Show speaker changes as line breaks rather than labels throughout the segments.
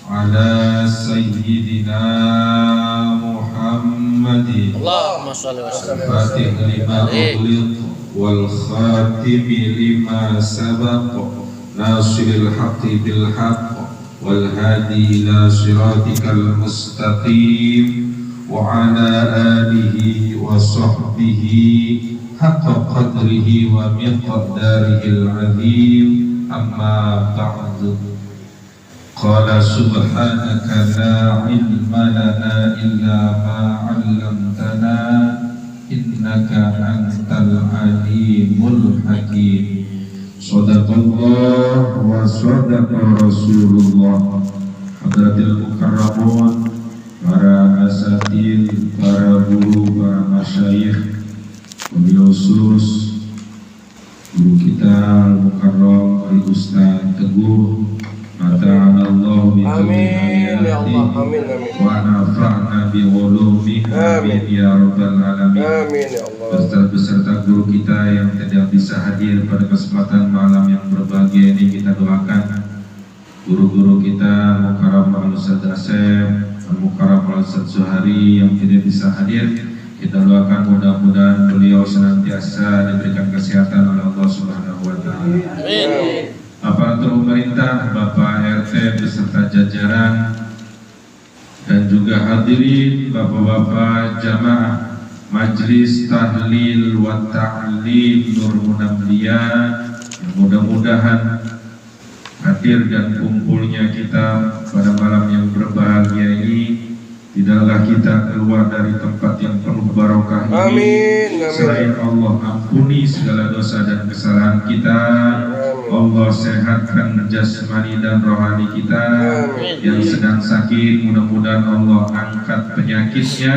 ala sayyidina Muhammadin
Allahumma shalli wa sallim
Fatih lima ughliq wal khatimi lima sabaq nasiril haqqi bil haqq wal hadi ila siratikal mustaqim wa ala alihi wa sahbihi haqqa qadrihi wa miqdarihil azim amma ba'du. Qala subhanaka la ilma lana illa ma 'allamtana innaka antal alimul hakim. Shadaqallah wa shadaqa Rasulullah. Hadratil mukarramun, para asatidz, para guru, para masyayikh, wabil khusus guru kita Al-Mukarram Al-Ustaz Teguh, mata'anallahu bi
amin ya Allah, amin amin,
wa nafa'na bi ulumihi amin ya rabbal alamin.
Amin ya Allah.
Beserta guru kita yang tidak bisa hadir pada kesempatan malam yang berbahagia ini, kita doakan guru-guru kita Mukarram Al-Ustaz Asep, Mukarram Al-Ustaz Zuhari yang tidak bisa hadir. Kita doakan mudah-mudahan beliau senantiasa diberikan kesehatan oleh Allah Subhanahu wa taala.
Amin.
Aparatur pemerintah, Bapak RT beserta jajaran dan juga hadirin Bapak-bapak jamaah Majelis Tahlil wa Ta'lim Nur Munawwiyah, yang mudah-mudahan hadir dan kumpulnya kita pada malam yang berbahagia ini tidaklah kita keluar dari tempat yang penuh barokah ini.
Amin, amin.
Selain Allah ampuni segala dosa dan kesalahan kita, Allah sehatkan jasmani dan rohani kita. Yang sedang sakit, mudah-mudahan Allah angkat penyakitnya.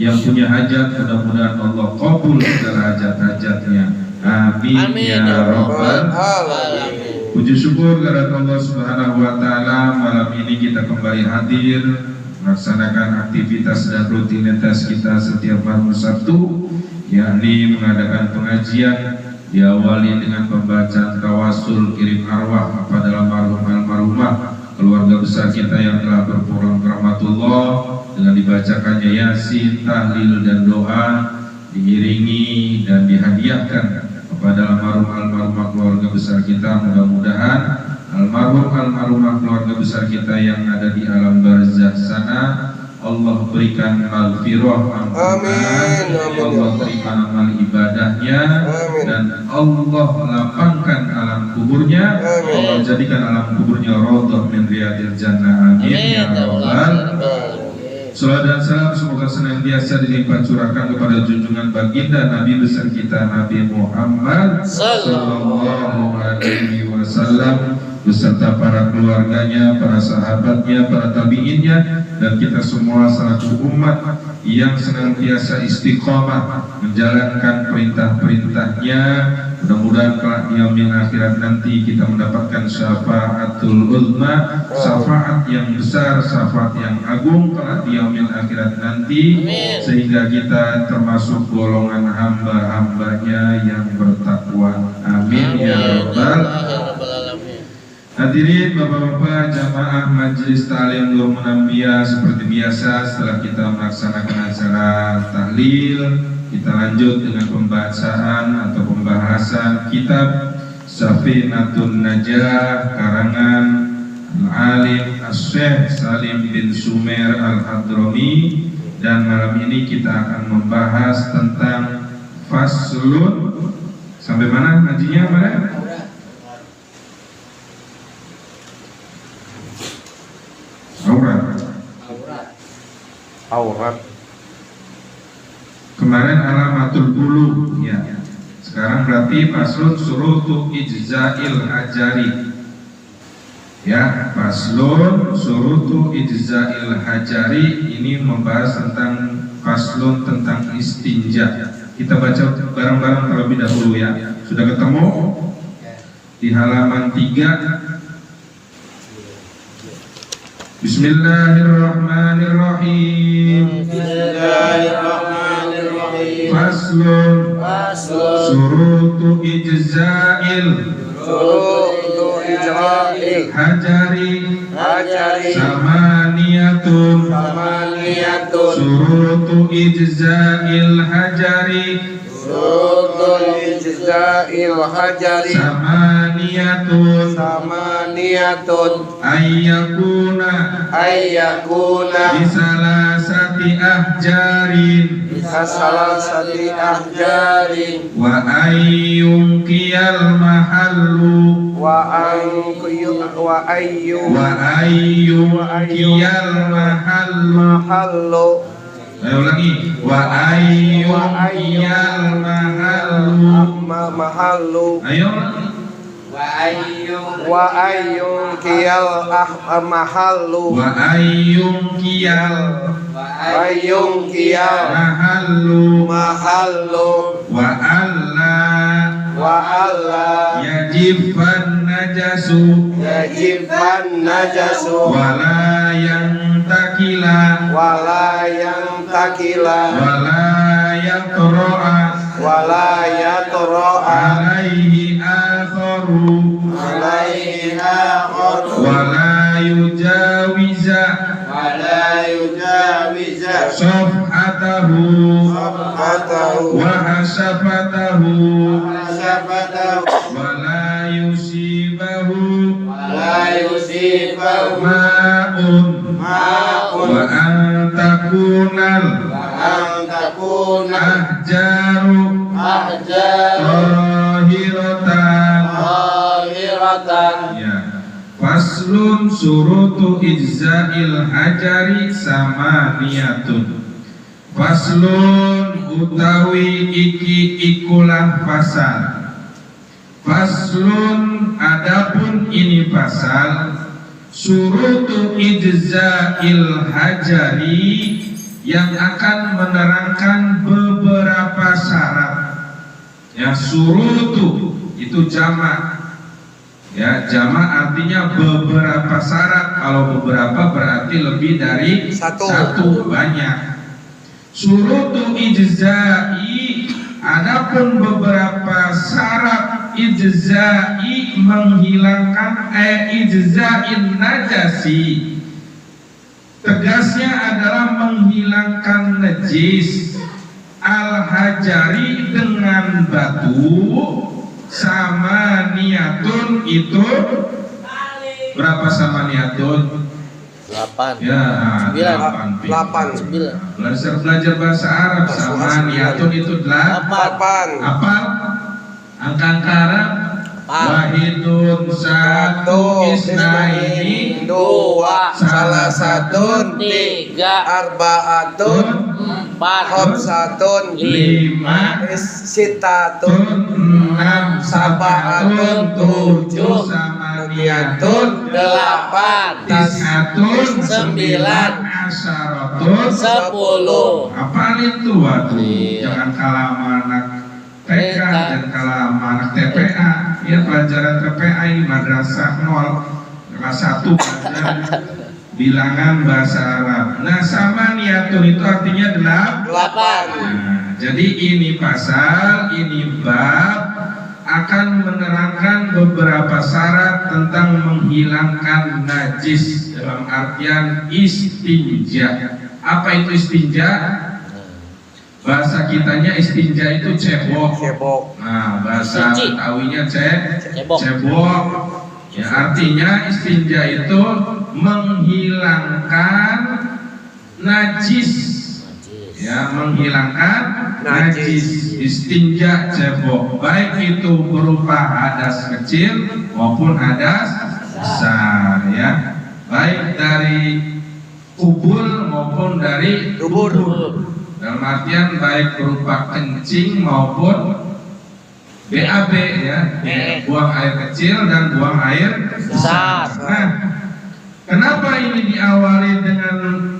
Yang punya hajat, mudah-mudahan Allah kabul segala hajat-hajatnya. Amin, ya rabbal alamin. Puji syukur kepada Allah Subhanahu wa taala, malam ini kita kembali hadir melaksanakan aktivitas dan rutinitas kita setiap malam Sabtu, yakni mengadakan pengajian, diawali dengan pembacaan tawasul kirim arwah kepada almarhumah keluarga besar kita yang telah berpulang ke rahmatullah, dengan dibacakannya yasin, tahlil dan doa, diiringi dan dihadiahkan kepada almarhumah keluarga besar kita. Mudah-mudahan almarhumah keluarga besar kita yang ada di alam barzakh sana Allah berikan maghfirah, ampunan, Allah berikan amal ibadahnya, dan Allah lapangkan alam kuburnya, Allah jadikan alam kuburnya raudhah min riyadil jannah. Amin ya rabbal alamin. Salawat dan salam semoga senantiasa dilimpah curahkan kepada junjungan baginda Nabi besar kita Nabi Muhammad sallallahu alaihi wasallam beserta para keluarganya, para sahabatnya, para tabi'innya, dan kita semua selaku umat yang senantiasa istiqomah menjalankan perintah-perintahnya. Mudah-mudahan kelak di yaumil akhirat nanti kita mendapatkan syafaatul uzma, syafaat yang besar, syafaat yang agung kelak di yaumil akhirat nanti. Amin. Sehingga kita termasuk golongan hamba-hambanya yang bertakwa. Amin, ya rabbal alamin. Hadirin Bapak-bapak jamaah Majelis Ta'lim Nur Munawwiyah, seperti biasa setelah kita melaksanakan acara tahlil, kita lanjut dengan pembacaan atau pembahasan kitab Safinatun Najah karangan Al-Alim Asy-Syaikh Salim bin Sumer Al-Hadrami, dan malam ini kita akan membahas tentang faslun. Sampai mana ngajinya, mana? Aurat. Kemarin alamatul bulu, ya. Sekarang berarti faslun surutu ijza'il hajari. Ya, faslun surutu ijza'il hajari ini membahas tentang faslun tentang istinja. Kita baca bareng-bareng terlebih dahulu ya. Sudah ketemu? Di halaman 3. Bismillahirrahmanirrahim.
Bismillahirrahmanirrahim.
Faslun surutu ijza'il
Surutu ijra'il
hajari
hajari
samaniyatun
samaniyatun
surutu ijza'il hajari
surutul ijza'il hajari
samaniyatun
samaniyatun
ayyakuna bisalasati ahjarin
bisalasati ahjarin
wa ayyunkiyal mahallu
wa
ayyunkiyal mahallu. Ayo ulangi. Wa ayyunkiyal mahallu. Ayo.
wa ayyunkiyal mahallu
Wa ayyunkiyal mahallu wa alla yajifan najasu wala yantakila wala yatro'a alaihi akharu wala yujawiza safhatahu wa hasafatahu wala yusibahu ma'un wa antakunal ahjaru tahiratan. Ya. Faslun surutu ijza'il hajari samaniyatun. Faslun utawi iki ikulah pasal. Faslun adapun ini pasal surutu ijza'il hajari yang akan menerangkan beberapa syarat. Ya, surutu itu jamak. Ya, jamak artinya beberapa syarat. Kalau beberapa berarti lebih dari satu banyak. Surutu ijza'i, adapun beberapa syarat ijza'i menghilangkan ijza'in najasi. Tegasnya adalah menghilangkan najis al-hajari dengan batu. Samaniyatun itu berapa samaniyatun?
8.
Ya,
9.
8
Belajar bahasa Arab. Samaniyatun itu 8. Apa? Angka Arab? Wahidun, satu, isnaini,
dua, salah satun,
tiga,
arbaatun,
empat,
khamsatun,
lima,
sitatun,
enam,
sabaatun, tujuh,
samaniyatun,
8,
tis'atun,
9,
asyaratun,
10.
Apaan itu? Waduh,
Iya.
jangan kalah sama anak TK dan kalah sama anak TPA. Ya, pelajaran TPA ini madrasah 0 kelas 1 belajar bilangan bahasa Arab. Nah, samaniyatun itu artinya 8. Nah, jadi ini pasal, ini bab akan menerangkan beberapa syarat tentang menghilangkan najis dalam artian istinja. Apa itu istinja? Bahasa kitanya istinja itu cebok. Nah, bahasa Betawinya cebok. Ya, artinya istinja itu menghilangkan najis. Ya, menghilangkan najis. Istinja cebok, baik itu berupa hadas kecil maupun hadas besar, ya. Baik dari kubul maupun dari dubur. Dalam artian baik berupa kencing maupun BAB, ya, buang air kecil dan buang air besar. Nah, kenapa ini diawali dengan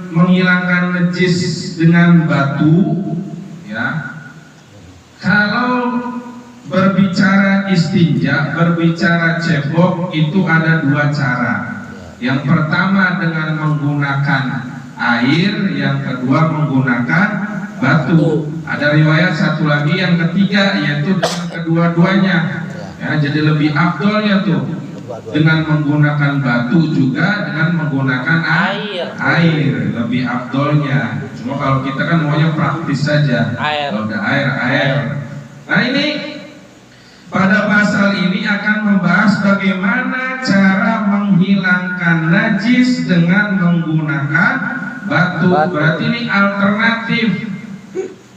menghilangkan najis dengan batu? Ya, kalau berbicara istinja, berbicara cebok itu ada 2 cara. Yang pertama dengan menggunakan air, yang kedua menggunakan batu. Ada riwayat satu lagi yang ketiga, yaitu dengan kedua-duanya. Ya, jadi lebih afdolnya tuh dengan menggunakan batu juga dengan menggunakan air lebih afdolnya. Cuma kalau kita kan maunya praktis saja. Kalau ada air. Nah ini pada pasal ini akan membahas bagaimana cara menghilangkan najis dengan menggunakan batu. Berarti ini alternatif.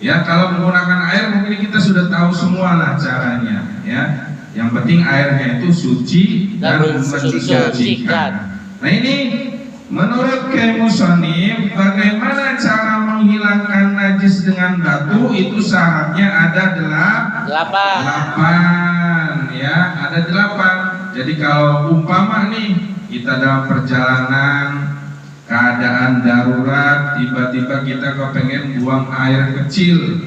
Ya, kalau menggunakan air mungkin kita sudah tahu semua lah caranya, ya. Yang penting airnya itu suci dan mensucikan. Nah ini menurut musannif bagaimana cara menghilangkan najis dengan batu itu syaratnya ada 8 ya, ada 8. Jadi kalau umpama nih kita dalam perjalanan keadaan darurat, tiba-tiba kita kepengen buang air kecil,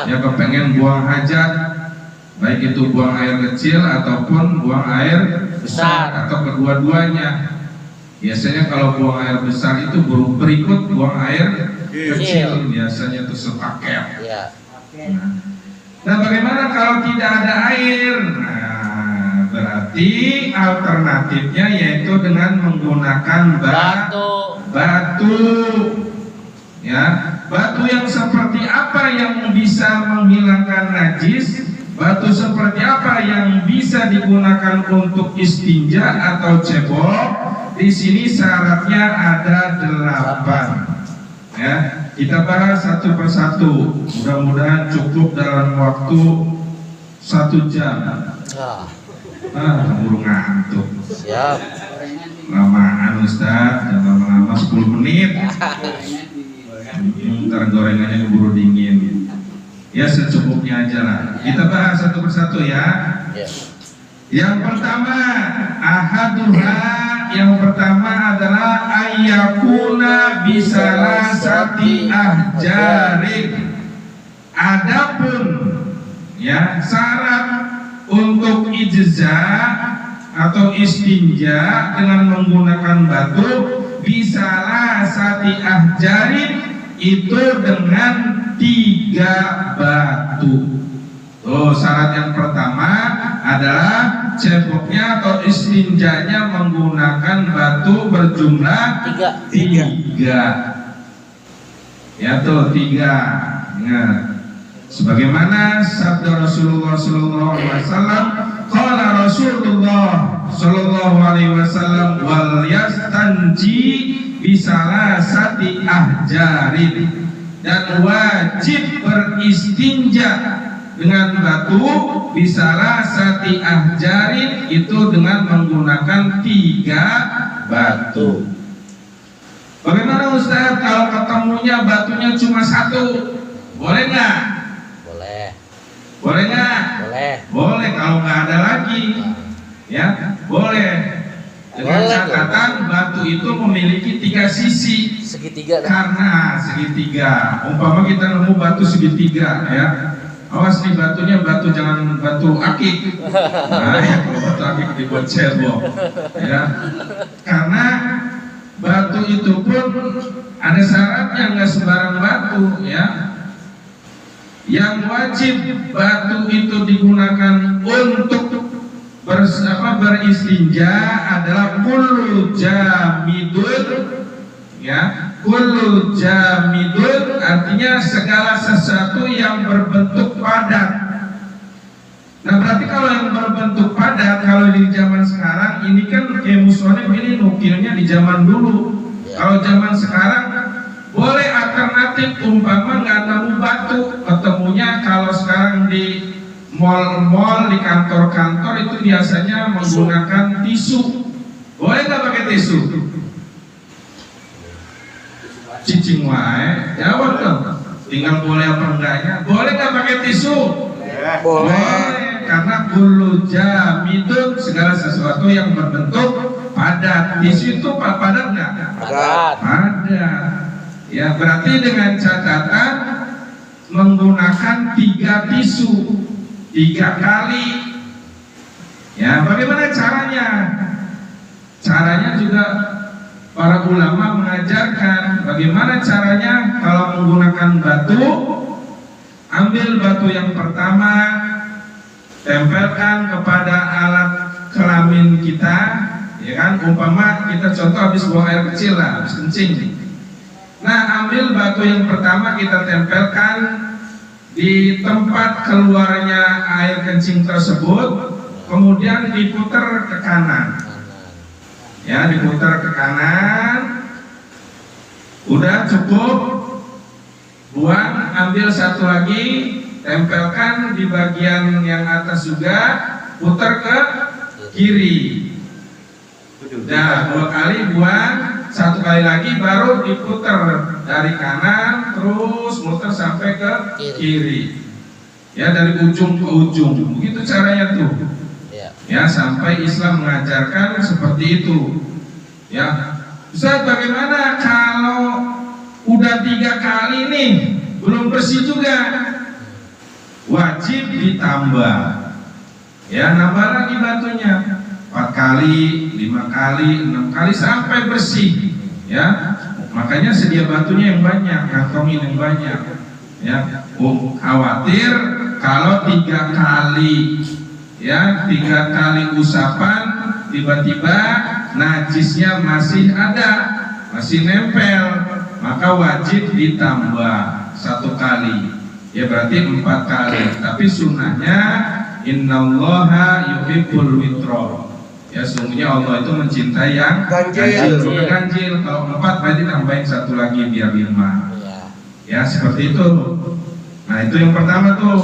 ya kepengen buang hajat, baik itu buang air kecil ataupun buang air besar atau kedua-duanya. Biasanya kalau buang air besar itu berikut buang air kecil, biasanya itu sepaket. Nah, bagaimana kalau tidak ada air? Nah, berarti alternatifnya yaitu dengan menggunakan batu. Ya, batu yang seperti apa yang bisa menghilangkan najis? Batu seperti apa yang bisa digunakan untuk istinja atau cebok? Di sini syaratnya ada 8. Ya, kita bahas satu persatu. Mudah-mudahan cukup dalam waktu 1 jam. Buru ngantuk.
Siap.
Lamaan Ustaz, jangan lama-lama 10 menit. Ntar gorengannya keburu dingin. Ya secukupnya aja lah. Kita bahas satu persatu ya. Yang pertama, yang pertama adalah ayyakuna bisalasati ahjarin. Adapun ya syarat untuk ijza atau istinja dengan menggunakan batu bisalasati ahjarin itu dengan 3 batu. Syarat yang pertama adalah ceboknya atau istinjanya menggunakan batu berjumlah 3. Ya tuh 3. Ingat. Sebagaimana sabda Rasulullah sallallahu alaihi wasallam, qala Rasulullah sallallahu alaihi wasallam wal yastanji bisalasati ahjarin, dan wajib beristinja dengan batu bisalasati ahjarin itu dengan menggunakan 3 batu. Bagaimana Ustaz kalau ketemunya batunya cuma 1? Boleh nggak? Boleh nggak? Boleh kalau nggak ada lagi, ya boleh. Dengan catatan batu itu memiliki 3 sisi.
Segitiga.
Karena segitiga. Umpama kita nemu batu segitiga, ya. Awas nih batunya jangan batu akik. Nah, ya, kalau batu akik dibuat cebok, ya. Karena batu itu pun ada syaratnya, nggak sembarang batu, ya. Yang wajib batu itu digunakan untuk beristinja adalah kullu jamidun, ya. Kullu jamidun artinya segala sesuatu yang berbentuk padat. Nah berarti kalau yang berbentuk padat, kalau di zaman sekarang ini kan musannif ini nukilnya di zaman dulu. Kalau zaman sekarang boleh alternatif, umpama nggak nemu batu, ketemunya kalau sekarang di mal-mal, di kantor-kantor itu biasanya menggunakan tisu. Boleh nggak pakai tisu? Cicing wae, jawab dong. Tinggal boleh apa enggaknya. Boleh nggak pakai tisu? Boleh, karena kullu jamidun segala sesuatu yang berbentuk padat. Tisu itu padat nggak? Padat. Ya berarti dengan catatan menggunakan 3 tisu 3 kali. Ya bagaimana caranya? Caranya juga para ulama mengajarkan bagaimana caranya. Kalau menggunakan batu, ambil batu yang pertama, tempelkan kepada alat kelamin kita, ya kan, umpama kita contoh habis buang air kecil lah, habis kencing. Nah, ambil batu yang pertama kita tempelkan di tempat keluarnya air kencing tersebut, kemudian diputar ke kanan. Ya, diputar ke kanan. Udah cukup. Buang, ambil satu lagi, tempelkan di bagian yang atas juga, putar ke kiri. Nah, 2 kali buang, 1 kali lagi baru diputar dari kanan terus muter sampai ke kiri. Ya, dari ujung ke ujung. Begitu caranya tuh. Ya, sampai Islam mengajarkan seperti itu. Ya. Ustaz, bagaimana kalau udah 3 kali nih belum bersih juga? Wajib ditambah. Ya, nambah lagi batunya. 4 kali, 5 kali, 6 kali sampai bersih. Ya, makanya sedia batunya yang banyak, kantongin yang banyak. Ya, khawatir kalau 3 kali, ya 3 kali usapan tiba-tiba najisnya masih ada, masih nempel, maka wajib ditambah 1 kali. Ya berarti 4 kali. Tapi sunnahnya innallaha yuhibbul witro. Ya, sungguhnya Allah itu mencintai yang ganjil. Kalau 4 berarti tambahin 1 lagi biar 5. Ya, seperti itu. Nah, itu yang pertama tuh.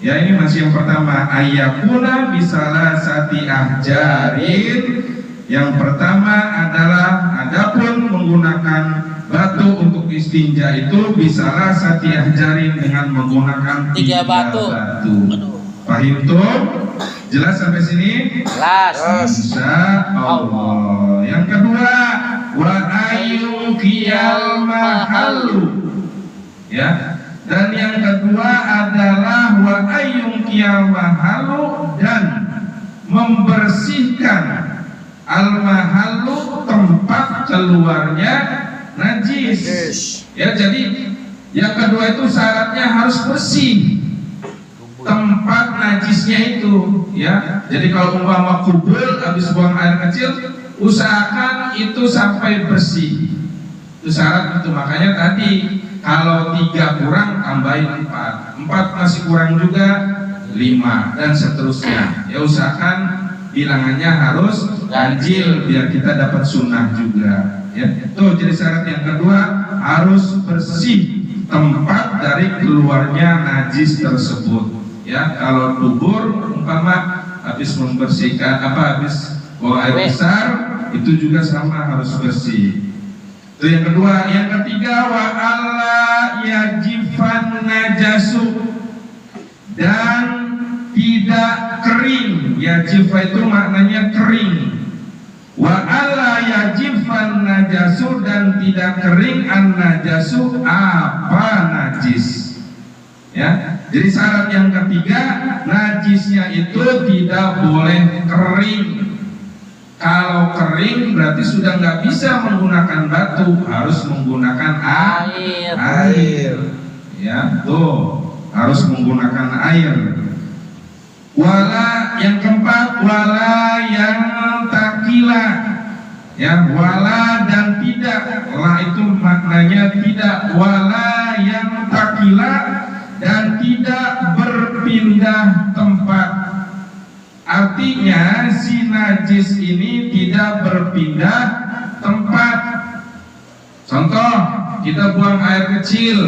Ya, ini masih yang pertama. Ayyakuna bisalah sati ahjarin. Yang pertama adalah adapun menggunakan batu untuk istinja itu bisalah sati ahjarin dengan menggunakan 3 batu. Paham tuh? Jelas sampai sini?
Jelas.
Insya Allah. Yang kedua, wa ayyukiyal mahalu. Ya. Dan yang kedua adalah wa ayyukiyal mahalu, dan membersihkan al-mahalu, tempat keluarnya najis. Ya, jadi yang kedua itu syaratnya harus bersih tempat najisnya itu, ya. Jadi kalau umpama kubur habis buang air kecil, usahakan itu sampai bersih. Itu syarat itu. Makanya tadi kalau 3 kurang tambahin 4, 4 masih kurang juga 5 dan seterusnya. Ya, usahakan bilangannya harus ganjil biar kita dapat sunnah juga. Ya, itu jadi syarat yang kedua, harus bersih tempat dari keluarnya najis tersebut. Ya, kalau kubur umpama habis membersihkan habis buang air besar, itu juga sama harus bersih. Itu yang kedua. Yang ketiga, wa alla yajifan najasu, dan tidak kering. Yajifa itu maknanya kering. Wa alla yajifan najasu, dan tidak kering an najasu, apa najis. Ya, jadi syarat yang ketiga, najisnya itu tidak boleh kering. Kalau kering berarti sudah nggak bisa menggunakan batu, harus menggunakan air. Ya, tuh harus menggunakan air. Wala yang keempat, wala yang takila. Ya, wala dan tidak. Wala itu maknanya tidak. Wala yang takila, dan tidak berpindah tempat. Artinya si najis ini tidak berpindah tempat. Contoh, kita buang air kecil.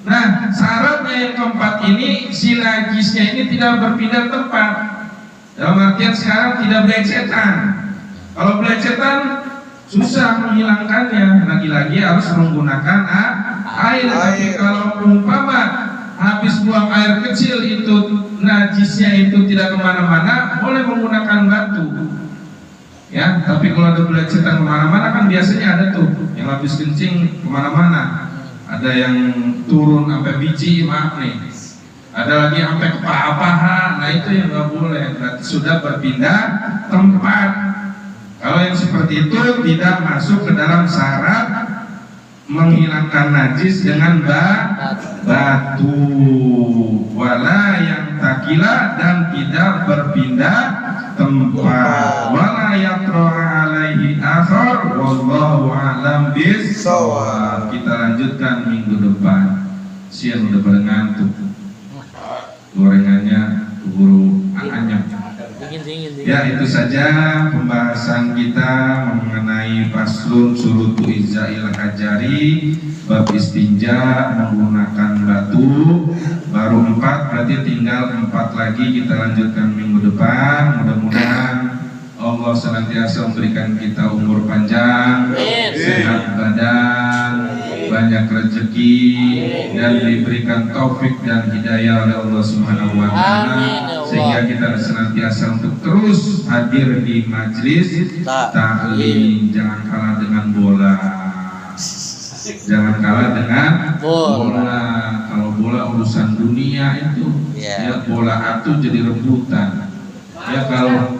Nah, syaratnya yang keempat ini, si najisnya ini tidak berpindah tempat. Dalam artian sekarang tidak belecetan. Kalau belecetan susah menghilangkannya, lagi-lagi harus menggunakan air. Tapi kalau umpama habis buang air kecil itu najisnya itu tidak kemana-mana, boleh menggunakan batu. Ya, tapi kalau ada belecetan kemana-mana kan biasanya ada tuh yang habis kencing kemana-mana. Ada yang turun sampai biji, maaf nih. Ada lagi sampai ke paha-paha. Nah, itu yang nggak boleh. Berarti sudah berpindah tempat. Kalau yang seperti itu tidak masuk ke dalam syarat menghilangkan najis dengan batu. Wala yang takila, dan tidak berpindah tempat wala yatroha alaihi akhar wallahu a'lam bis-shawab. Kita lanjutkan minggu depan. Siang udah pada ngantuk, gorengannya keburu anyap. Ya, itu saja pembahasan kita mengenai faslun surutu izail hajari, bab istinja menggunakan batu. Baru 4, berarti tinggal 4 lagi kita lanjutkan minggu depan. Mudah-mudahan Allah senantiasa memberikan kita umur panjang, sehat badan, banyak rezeki, dan diberikan taufik dan hidayah oleh Allah Subhanahu wa taala, sehingga kita senantiasa untuk terus hadir di majelis taklim. Jangan kalah dengan bola. Jangan kalah dengan bola. Kalau bola urusan dunia itu, ya bola atuh jadi rebutan. Ya kalau